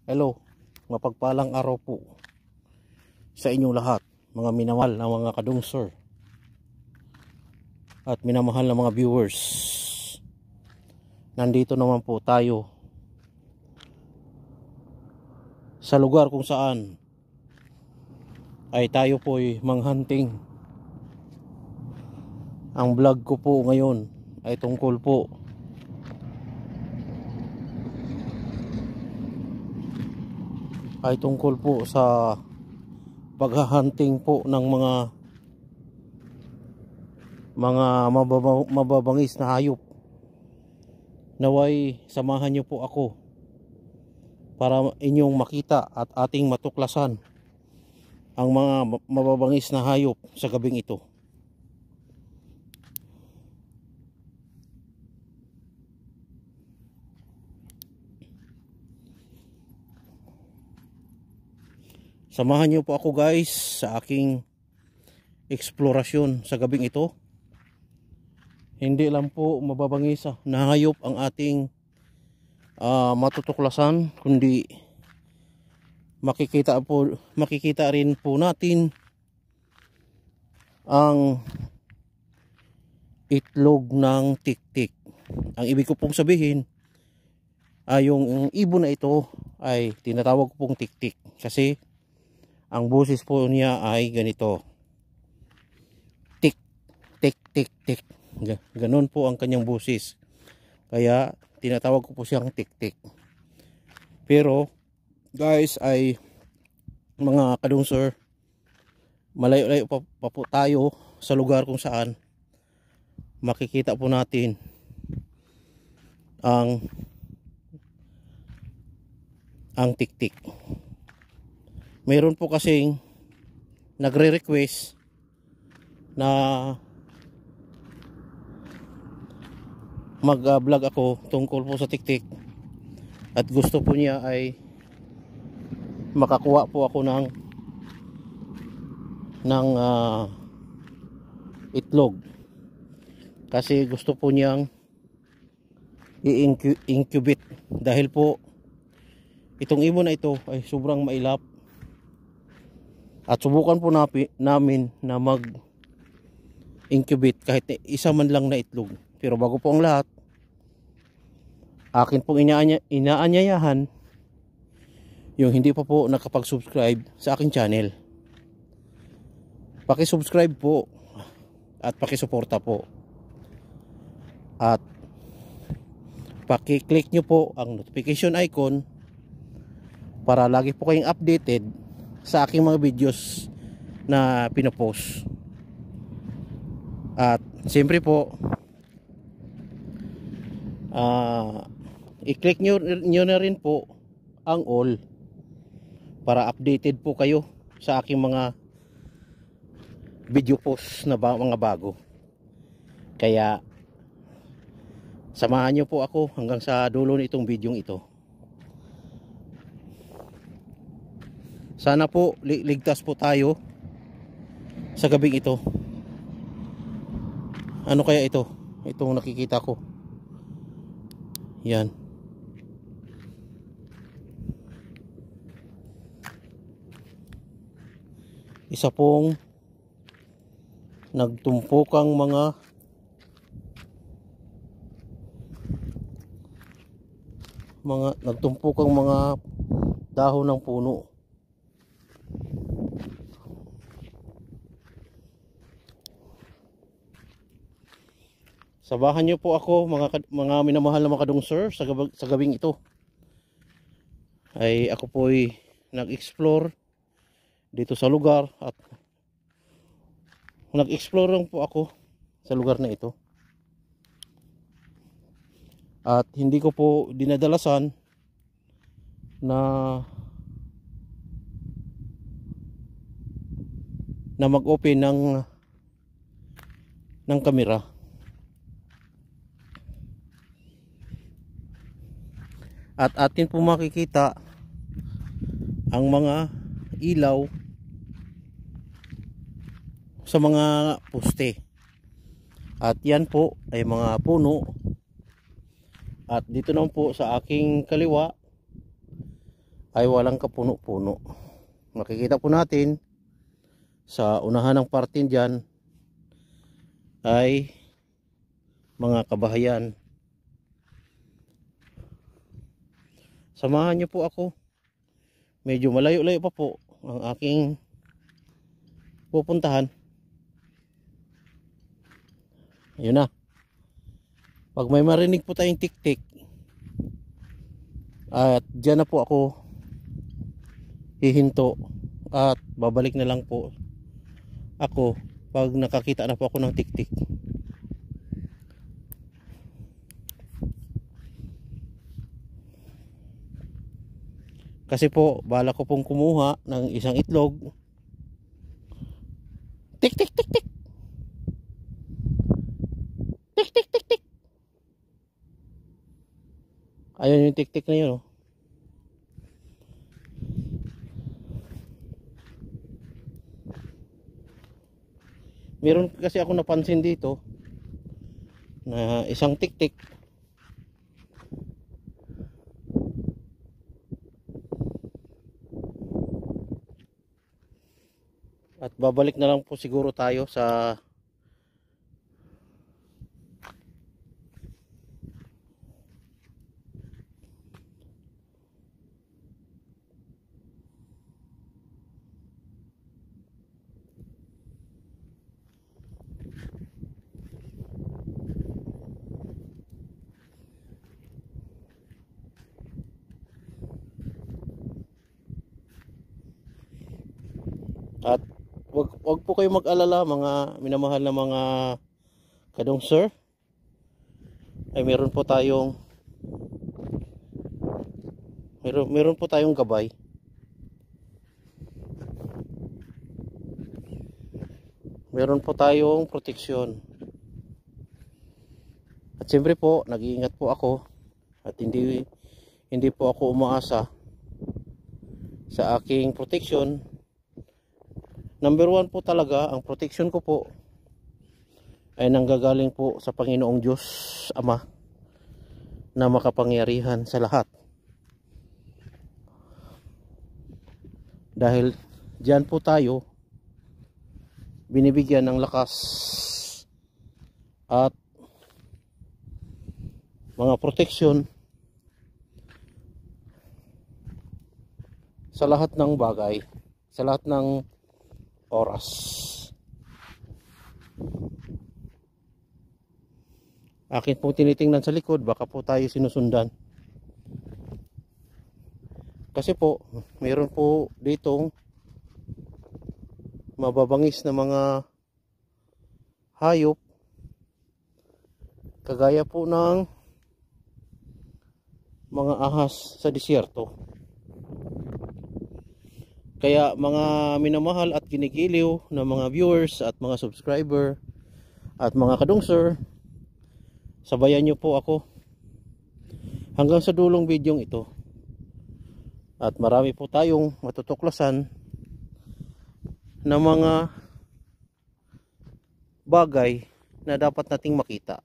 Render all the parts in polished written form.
Hello, mapagpalang araw po sa inyong lahat, mga minamahal na mga kadungsor at minamahal na mga viewers. Nandito naman po tayo sa lugar kung saan ay tayo po'y manghunting. Ang vlog ko po ngayon ay tungkol po sa paghahunting po ng mga mababangis na hayop. Naway samahan niyo po ako para inyong makita at ating matuklasan ang mga mababangis na hayop sa gabing ito. Samahan niyo po ako guys sa aking eksplorasyon sa gabing ito. Hindi lang po mababangis na hayop ang ating matutuklasan, kundi makikita rin po natin ang itlog ng tiktik. Ang ibig ko pong sabihin ay yung ibon na ito ay tinatawag ko pong tiktik kasi ang boses po niya ay ganito. Tik, tik, tik, tik. Ganon po ang kanyang boses. Kaya tinatawag ko po siyang tik-tik. Pero guys ay mga kadungsor, malayo-layo pa po tayo sa lugar kung saan makikita po natin ang tik-tik. Mayroon po kasing nagre-request na mag-vlog ako tungkol po sa tiktik at gusto po niya ay makakuha po ako ng itlog kasi gusto po niyang i-incubate dahil po itong ibon na ito ay sobrang mailap at subukan po namin na mag-incubate kahit isa man lang na itlog. Pero bago po ang lahat, akin pong inaanyayahan yung hindi pa po nakapag-subscribe sa aking channel. Paki-subscribe po at paki-suporta po. At paki-click nyo po ang notification icon para lagi po kayong updated sa aking mga videos na pinopost. At siyempre po i-click nyo na rin po ang all para updated po kayo sa aking mga video post na mga bago. Kaya samahan nyo po ako hanggang sa dulo nitong video ito. Sana po ligtas po tayo sa gabing ito. Ano kaya ito? Itong nakikita ko. Yan. Isa pong nagtumpukang mga dahon ng puno. Sabahan niyo po ako mga minamahal na mga kadungsor sa gabing ito. Ay ako po'y nag-explore dito sa lugar at nag-explore lang po ako sa lugar na ito. At hindi ko po dinadalasan na mag-open ng kamera. At atin po makikita ang mga ilaw sa mga poste. At yan po ay mga puno. At dito naman po sa aking kaliwa ay walang kapuno-puno. Makikita po natin sa unahan ng parte dyan ay mga kabahayan. Samahan niyo po ako. Medyo malayo-layo pa po ang aking pupuntahan. Ayun na. Pag may marinig po tayong tik-tik, at dyan na po ako hihinto at babalik na lang po ako pag nakakita na po ako ng tik-tik. Kasi po bala ko pong kumuha ng isang itlog. Tik tik tik tik. Tik tik tik tik. Ayun yung tik tik na yun, oh. Meron kasi ako napansin dito na isang tik tik. At babalik na lang po siguro tayo sa at wag po kayo mag-alala mga minamahal na mga kadong sir, ay meron po tayong gabay. Meron po tayong proteksyon. At siyempre po, nag-iingat po ako at hindi po ako umaasa sa aking proteksyon. Number 1 po talaga, ang protection ko po ay nanggagaling po sa Panginoong Diyos Ama na makapangyarihan sa lahat. Dahil diyan po tayo binibigyan ng lakas at mga proteksyon sa lahat ng bagay, sa lahat ng oras. Akin pong tinitingnan sa likod, baka po tayo sinusundan. Kasi po, mayroon po ditong mababangis na mga hayop, kagaya po ng mga ahas sa disyerto. Kaya mga minamahal at ginigiliw na mga viewers at mga subscriber at mga kadungser, sabayan nyo po ako hanggang sa dulong bidyong ito. At marami po tayong matutuklasan na mga bagay na dapat nating makita.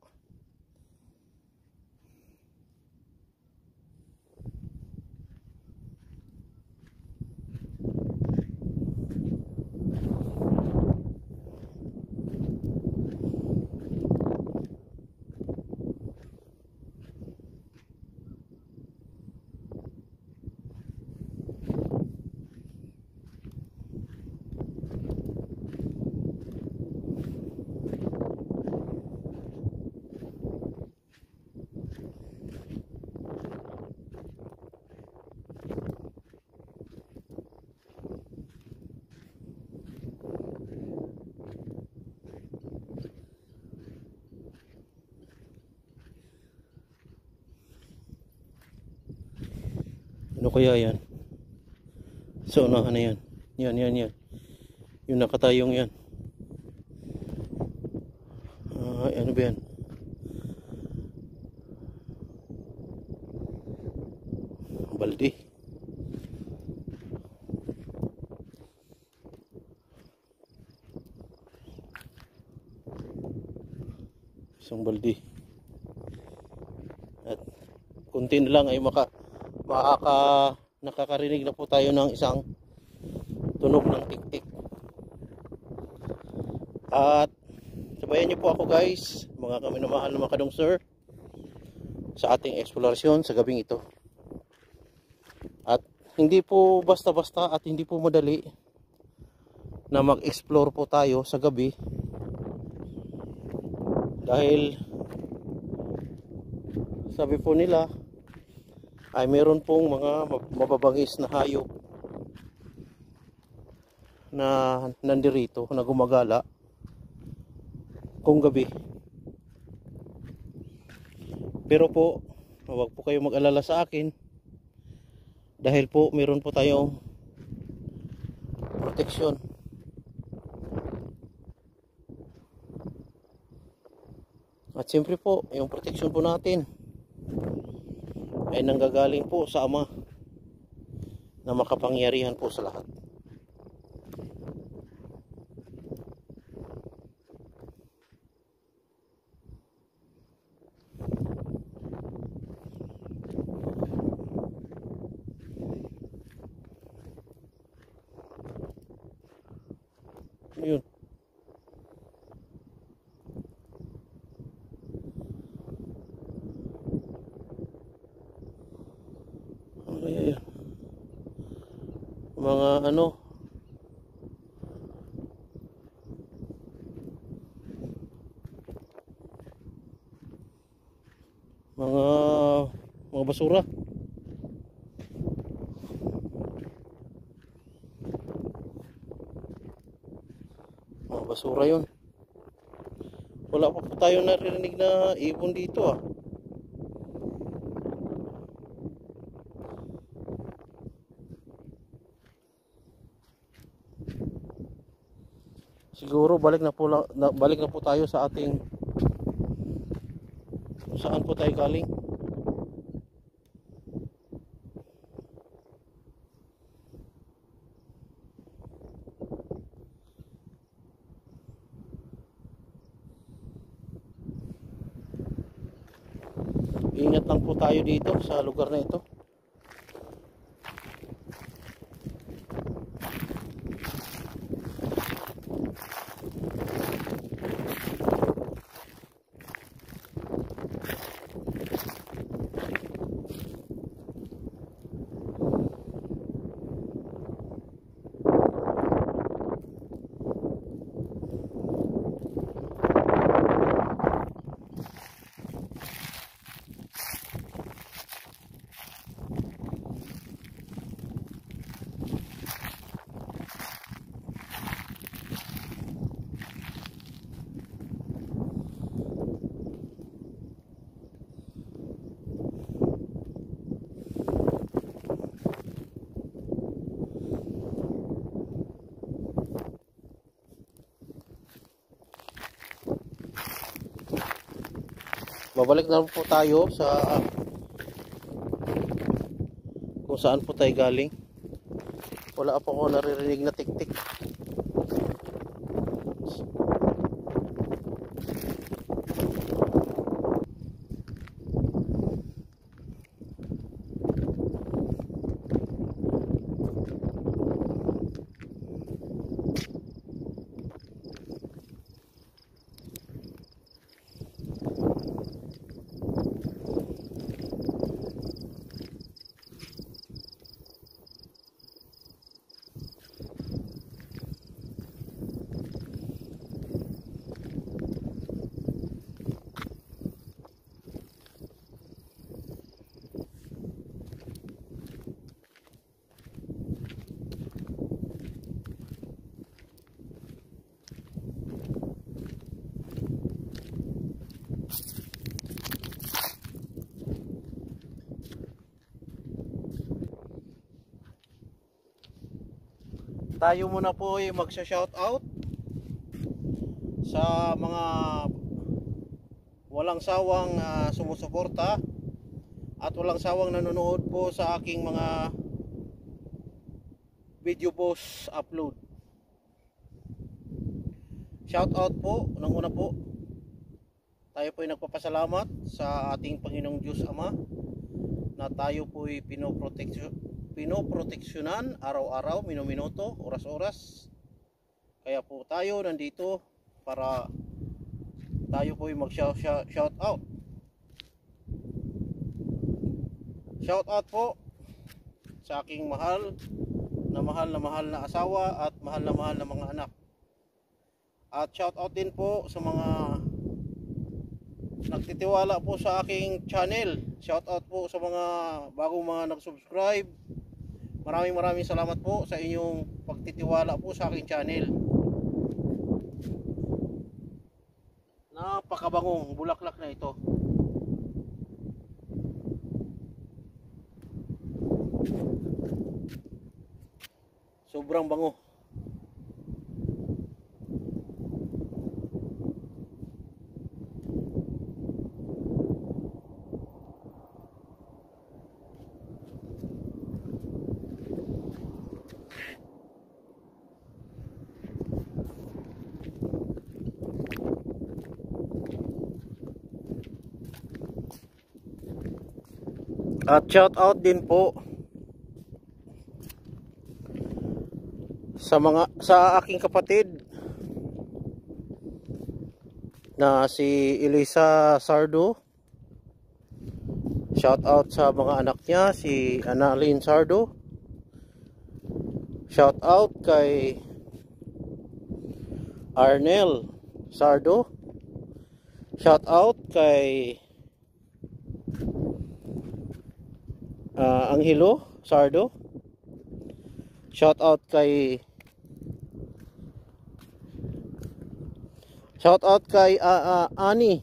Ano kaya yan? So, unahan na yan. Yan. Yung nakatayong yan. Ano ba yan? Balde. Isang balde. At kunti na lang ay makaka nakakarinig na po tayo ng isang tunog ng tik-tik. At sabayan niyo po ako guys, mga kami na mahal na mga kadungsir, sa ating eksplorasyon sa gabing ito. At hindi po basta-basta at hindi po madali na mag-explore po tayo sa gabi, dahil sabi po nila ay meron pong mga mababangis na hayop na nandirito, na gumagala kung gabi. Pero po, huwag po kayo mag-alala sa akin, dahil po meron po tayong proteksyon. At siyempre po, yung proteksyon po natin ay nanggagaling po sa Ama na makapangyarihan po sa lahat. Ayun. Ayan. Mga ano, mga basura. Mga basura yun. Wala pa po tayo narinig na ibon dito ah. Siguro balik na po tayo sa ating, kung saan po tayo galing. Ingat lang po tayo dito sa lugar na ito. Babalik na po tayo sa kung saan po tayo galing. Wala po ako naririnig na tik-tik. Tayo muna po ay magsha-shoutout sa mga walang sawang sumusuporta at walang sawang nanonood po sa aking mga video post upload. Shoutout po, unang-una po, tayo po ay nagpapasalamat sa ating Panginoong Diyos Ama na tayo po ay pinoproteksyonan araw-araw, minuminuto, oras-oras. Kaya po tayo nandito para tayo po yung mag-shout out. Shout out po sa aking mahal na asawa at mahal na mga anak. At shout out din po sa mga nagtitiwala po sa aking channel. Shout out po sa mga bagong mga nag-subscribe. Maraming salamat po sa inyong pagtitiwala po sa aking channel. Napakabangong bulaklak na ito. Sobrang bango. At shout out din po sa aking kapatid na si Elisa Sardo. Shout out sa mga anak niya, si Annalyn Sardo. Shout out kay Arnel Sardo. Shout out kay Angelo Sardo. Shout out kay Ani.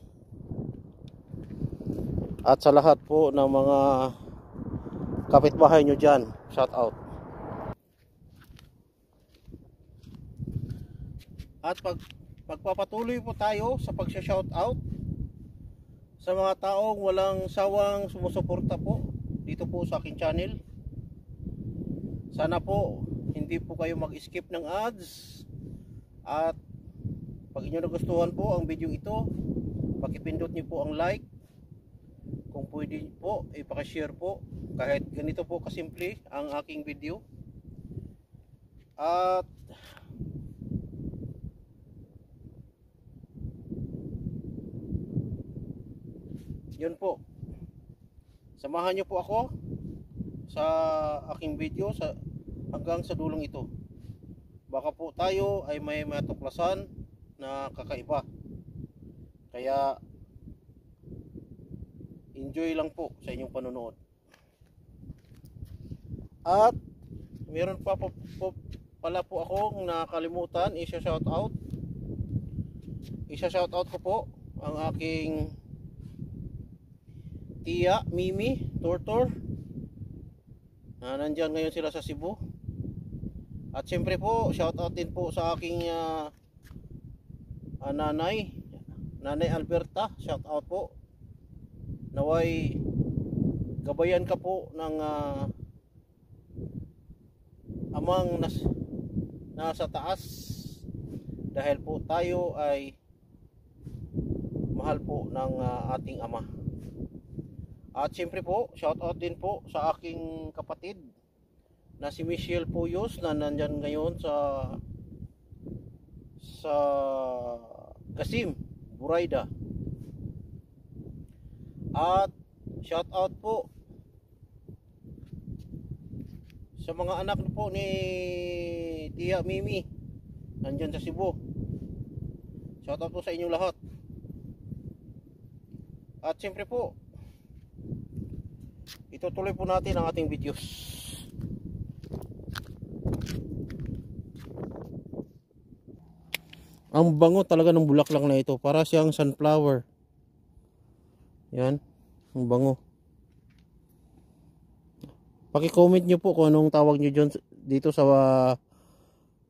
At sa lahat po ng mga kapitbahay nyo dyan, shout out. At pagpapatuloy po tayo sa pagsha-shout out sa mga taong walang sawang sumusuporta po dito po sa aking channel. Sana po hindi po kayo mag-skip ng ads. At pag inyo nagustuhan po ang video ito, pakipindot niyo po ang like. Kung pwede po, ipaka-share po. Kahit ganito po kasimple ang aking video. At yun po. Samahan niyo po ako sa aking video hanggang sa dulong ito. Baka po tayo ay may matuklasan na kakaiba. Kaya enjoy lang po sa inyong panonood. At meron pala po akong nakalimutan i-shout out. I-shout out ko po ang aking Tia Mimi Tortor. Nandyan ngayon sila sa Cebu. At siyempre po shout out din po sa aking Nanay Alberta. Shout out po. Naway gabayan ka po ng amang nasa taas, dahil po tayo ay mahal po ng ating ama. At siyempre po shout out din po sa aking kapatid na si Michelle Puyos na nandyan ngayon sa Gasim, Buraida. At shout out po sa mga anak po ni Tia Mimi nandyan sa Cebu. Shout out po sa inyong lahat. At siyempre po itutuloy po natin ang ating videos. Ang bango talaga ng bulaklak na ito, para siyang sunflower. Yan, ang bango. Paki-comment nyo po kung anong tawag nyo dito sa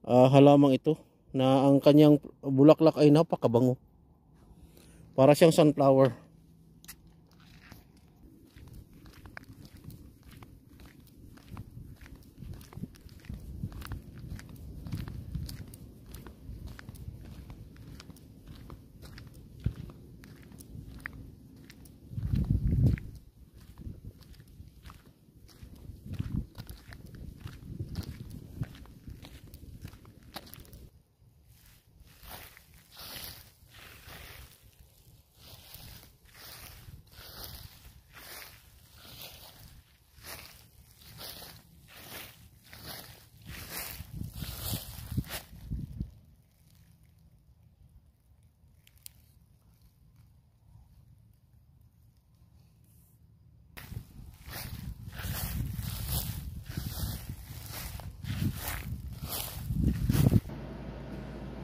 halamang ito, na ang kanyang bulaklak ay napakabango. Para siyang sunflower.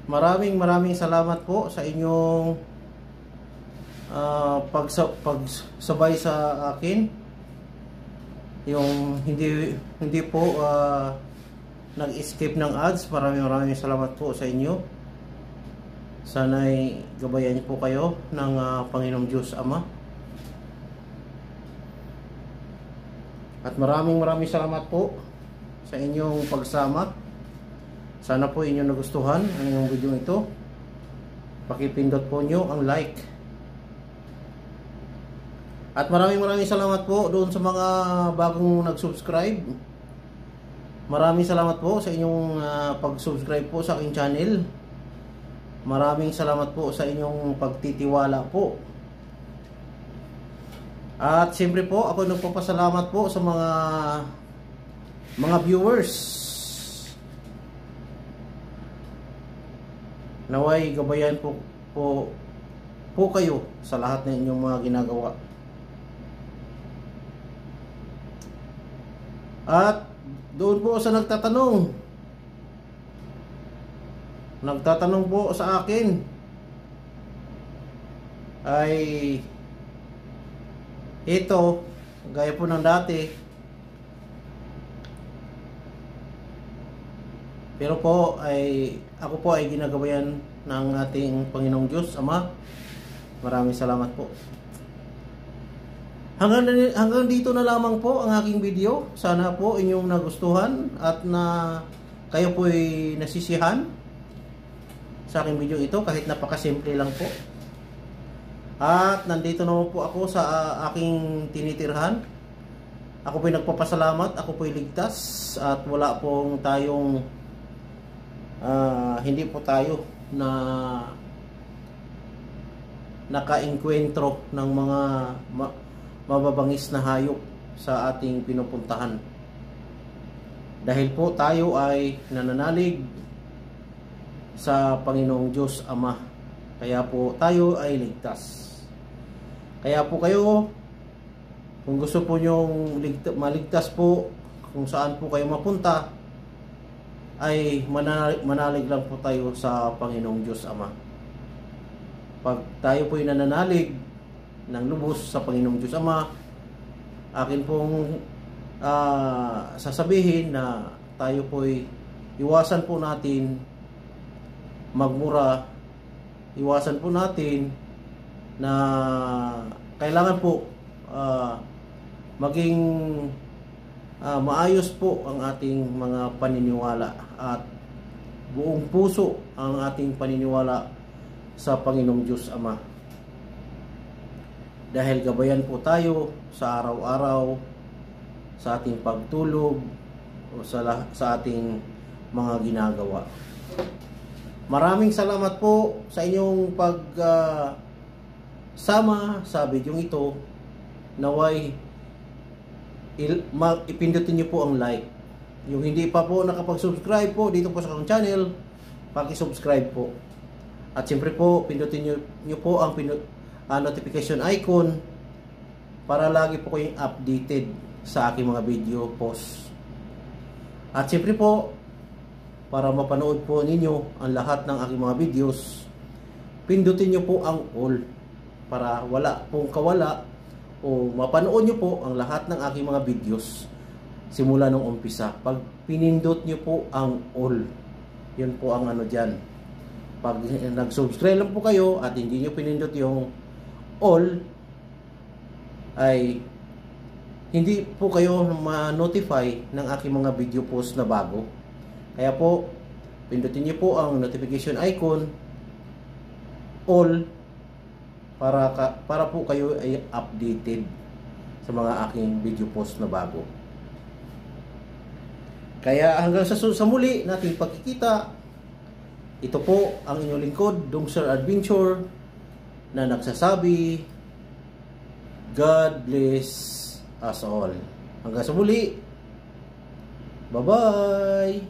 maraming salamat po sa inyong pagsabay sa akin. Yung hindi po nag-escape ng ads. Maraming salamat po sa inyo. Sana'y gabayan po kayo ng Panginoong Diyos Ama. At maraming salamat po sa inyong pagsama. Sana po inyong nagustuhan ang inyong video ito. Pakipindot po nyo ang like. At maraming salamat po doon sa mga bagong nag-subscribe. Maraming salamat po sa inyong pag-subscribe po sa aking channel. Maraming salamat po sa inyong pagtitiwala po. At siyempre po ako nagpapasalamat po sa mga viewers. Naway gabayan po kayo sa lahat ng inyong mga ginagawa. At doon po sa nagtatanong po sa akin ay ito, gaya po ng dati. Pero po ako po ay ginagabayan ng ating Panginoong Diyos Ama. Maraming salamat po. Hanggang dito na lamang po ang aking video. Sana po inyong nagustuhan at na kayo po ay nasisihan sa aking video ito, kahit napakasimple lang po. At nandito naman po ako sa aking tinitirhan. Ako po ay nagpapasalamat, ako po ay ligtas at wala pong tayong hindi po tayo na nakaengkwentro ng mga mababangis na hayop sa ating pinupuntahan. Dahil po tayo ay nananalig sa Panginoong Diyos Ama. Kaya po tayo ay ligtas. Kaya po kayo, kung gusto po nyong maligtas po kung saan po kayo mapunta, ay manalig lang po tayo sa Panginoong Diyos Ama. Pag tayo po ay nananalig ng lubos sa Panginoong Diyos Ama, akin pong sasabihin na tayo po ay iwasan po natin magmura, iwasan po natin na kailangan po maging maayos po ang ating mga paniniwala at buong puso ang ating paniniwala sa Panginoong Diyos Ama. Dahil gabayan po tayo sa araw-araw, sa ating pagtulog o sa ating mga ginagawa. Maraming salamat po sa inyong sama sa video ito. Naway ipindutin niyo po ang like. Yung hindi pa po nakapag-subscribe po dito po sa akong channel, paki-subscribe po. At siyempre po, pindutin niyo po ang notification icon para lagi po kayong updated sa aking mga video post. At siyempre po, para mapanood po ninyo ang lahat ng aking mga videos, pindutin nyo po ang all para wala pong kawala o mapanood nyo po ang lahat ng aking mga videos simula nung umpisa. Pag pinindot nyo po ang all, yun po ang ano dyan. Pag nag-subscribe lang po kayo at hindi nyo pinindot yung all, ay hindi po kayo ma-notify ng aking mga video post na bago. Kaya po, pindutin niyo po ang notification icon, all, para po kayo ay updated sa mga aking video post na bago. Kaya hanggang sa muli nating pagkikita, ito po ang inyong lingkod, Dongser Adventure, na nagsasabi, God bless us all. Hanggang sa muli, bye-bye!